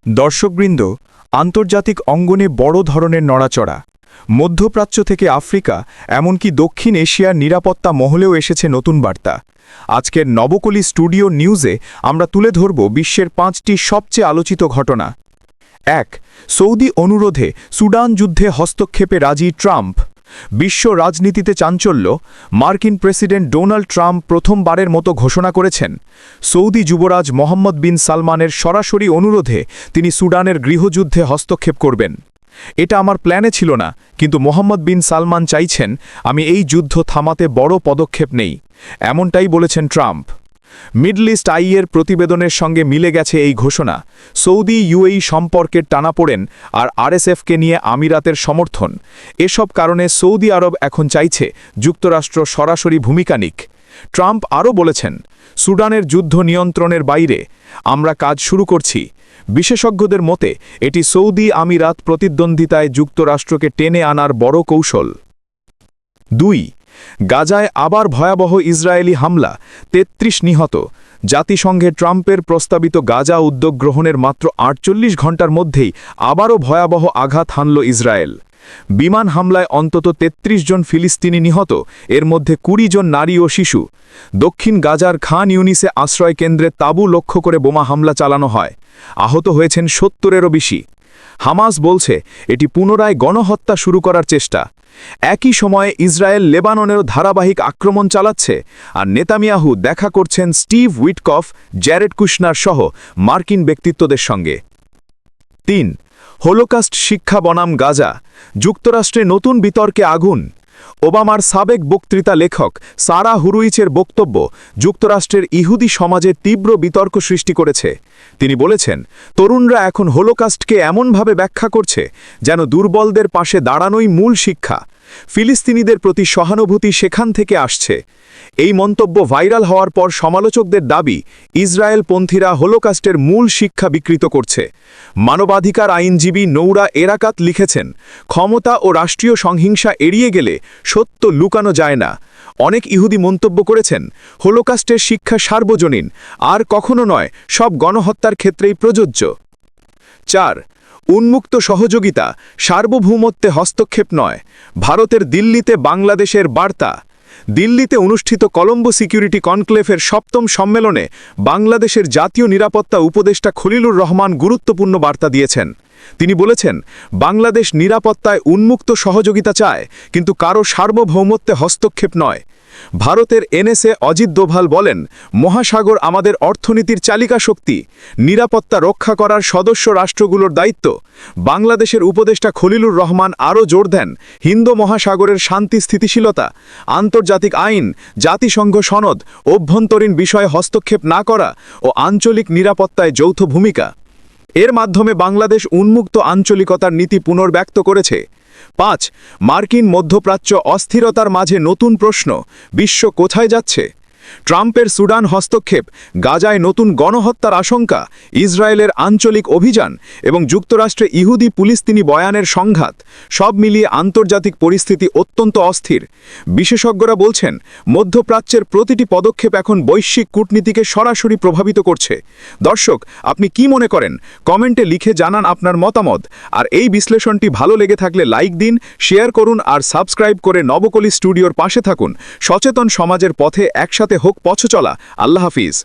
দর্শকবৃন্দ, আন্তর্জাতিক অঙ্গনে বড় ধরনের নড়াচড়া। মধ্যপ্রাচ্য থেকে আফ্রিকা, এমনকি দক্ষিণ এশিয়ার নিরাপত্তা মহলেও এসেছে নতুন বার্তা। আজকের নবকলি স্টুডিও নিউজে আমরা তুলে ধরব বিশ্বের 5টি সবচেয়ে আলোচিত ঘটনা। 1. সৌদি অনুরোধে সুডান যুদ্ধে হস্তক্ষেপে রাজি ট্রাম্প। বিশ্ব রাজনীতিতে চাঞ্চল্য। মার্কিন প্রেসিডেন্ট ডোনাল্ড ট্রাম্প প্রথমবারের মতো ঘোষণা করেছেন, সৌদি যুবরাজ মোহাম্মদ বিন সালমানের সরাসরি অনুরোধে তিনি সুডানের গৃহযুদ্ধে হস্তক্ষেপ করবেন। এটা আমার প্ল্যানে ছিল না, কিন্তু মোহাম্মদ বিন সালমান চাইছেন আমি এই যুদ্ধ থামাতে বড় পদক্ষেপ নেই, এমনটাই বলেছেন ট্রাম্প। মিডল ইস্ট আইয়ের প্রতিবেদনের সঙ্গে মিলে গেছে এই ঘোষণা। সৌদি ইউএই সম্পর্কের টানাপোড়েন আর আরএসএফকে নিয়ে আমিরাতের সমর্থন, এসব কারণে সৌদি আরব এখন চাইছে যুক্তরাষ্ট্র সরাসরি ভূমিকা নিক। ট্রাম্প আরও বলেছেন, সুডানের যুদ্ধ নিয়ন্ত্রণের বাইরে আমরা কাজ শুরু করছি। বিশেষজ্ঞদের মতে এটি সৌদি আমিরাত প্রতিদ্বন্দ্বিতায় যুক্তরাষ্ট্রকে টেনে আনার বড় কৌশল। 2. গাজায় আবার ভয়াবহ ইসরায়েলি হামলা, 33 নিহত। জাতিসংঘে ট্রাম্পের প্রস্তাবিত গাজা উদ্যোগ গ্রহণের মাত্র 48 ঘণ্টার মধ্যেই আবারও ভয়াবহ আঘাত হানল ইসরায়েল। বিমান হামলায় অন্তত 33 জন ফিলিস্তিনি নিহত, এর মধ্যে 20 জন নারী ও শিশু। দক্ষিণ গাজার খান ইউনিসে আশ্রয় কেন্দ্রে তাঁবু লক্ষ্য করে বোমা হামলা চালানো হয়। আহত হয়েছেন 70-এরও বেশি। হামাস বলছে এটি পুনরায় গণহত্যা শুরু করার চেষ্টা। একই সময়ে ইসরায়েল লেবাননেরও ধারাবাহিক আক্রমণ চালাচ্ছে, আর নেতানিয়াহু দেখা করছেন স্টিভ উইটকফ, জ্যারেড কুশনার সহ মার্কিন ব্যক্তিত্বদের সঙ্গে। 3. হোলোকাস্ট শিক্ষা বনাম গাজা, যুক্তরাষ্ট্রে নতুন বিতর্কে আগুন। ওবামার সাবেক বক্তৃতা লেখক সারা হুরুইচের বক্তব্য যুক্তরাষ্ট্রের ইহুদি সমাজে তীব্র বিতর্ক সৃষ্টি করেছে। তিনি বলেছেন, তরুণরা এখন হোলোকাস্টকে এমনভাবে ব্যাখ্যা করছে যেন দুর্বলদের পাশে দাঁড়ানোই মূল শিক্ষা। ফিলিস্তিনিদের প্রতি সহানুভূতি সেখান থেকে আসছে। এই মন্তব্য ভাইরাল হওয়ার পর সমালোচকদের দাবি, ইসরায়েলপন্থীরা হোলোকাস্টের মূল শিক্ষা বিকৃত করছে। মানবাধিকার আইনজীবী নৌরা এরাকাত লিখেছেন, ক্ষমতা ও রাষ্ট্রীয় সংহিংসা এড়িয়ে গেলে সত্য লুকানো যায় না। অনেক ইহুদি মন্তব্য করেছেন, হোলোকাস্টের শিক্ষা সার্বজনীন, আর কখনো নয়, সব গণহত্যার ক্ষেত্রেই প্রযোজ্য। 4. উন্মুক্ত সহযোগিতা, সার্বভৌমত্বে হস্তক্ষেপ নয়। ভারতের দিল্লিতে বাংলাদেশের বার্তা। দিল্লিতে অনুষ্ঠিত কলম্বো সিকিউরিটি কনক্লেভের 7ম সম্মেলনে বাংলাদেশের জাতীয় নিরাপত্তা উপদেষ্টা খলিলুর রহমান গুরুত্বপূর্ণ বার্তা দিয়েছেন। তিনি বলেছেন, বাংলাদেশ নিরাপত্তায় উন্মুক্ত সহযোগিতা চায়, কিন্তু কারো সার্বভৌমত্বে হস্তক্ষেপ নয়। ভারতের এনএসএ অজিত দোভাল বলেন, মহাসাগর আমাদের অর্থনীতির চালিকা শক্তি, নিরাপত্তা রক্ষা করার সদস্য রাষ্ট্রগুলোর দায়িত্ব। বাংলাদেশের উপদেষ্টা খলিলুর রহমান আরও জোর দেন, হিন্দ মহাসাগরের শান্তি স্থিতিশীলতা, আন্তর্জাতিক আইন, জাতিসংঘ সনদ, অভ্যন্তরীণ বিষয়ে হস্তক্ষেপ না করা ও আঞ্চলিক নিরাপত্তায় যৌথ ভূমিকা। এর মাধ্যমে বাংলাদেশ উন্মুক্ত আঞ্চলিকতার নীতি পুনর্ব্যক্ত করেছে। 5. মার্কিন মধ্যপ্রাচ্য অস্থিরতার মাঝে নতুন প্রশ্ন, বিশ্ব কোথায় যাচ্ছে? ট্রাম্পের সুডান হস্তক্ষেপ, গাজায় নতুন গণহত্যার আশঙ্কা, ইসরায়েলের আঞ্চলিক অভিযান এবং যুক্তরাষ্ট্রে ইহুদি ফিলিস্তিনি বয়ানের সংঘাত, সব মিলিয়ে আন্তর্জাতিক পরিস্থিতি অত্যন্ত অস্থির। বিশেষজ্ঞরা বলছেন, মধ্যপ্রাচ্যের প্রতিটি পদক্ষেপ এখন বৈশ্বিক কূটনীতিকে সরাসরি প্রভাবিত করছে। দর্শক, আপনি কি মনে করেন? কমেন্টে লিখে জানান আপনার মতামত। আর এই বিশ্লেষণটি ভালো লেগে থাকলে লাইক দিন, শেয়ার করুন আর সাবস্ক্রাইব করে নবকলি স্টুডিওর পাশে থাকুন। সচেতন সমাজের পথে একসাথে হোক পথ চলা। আল্লাহ হাফিজ।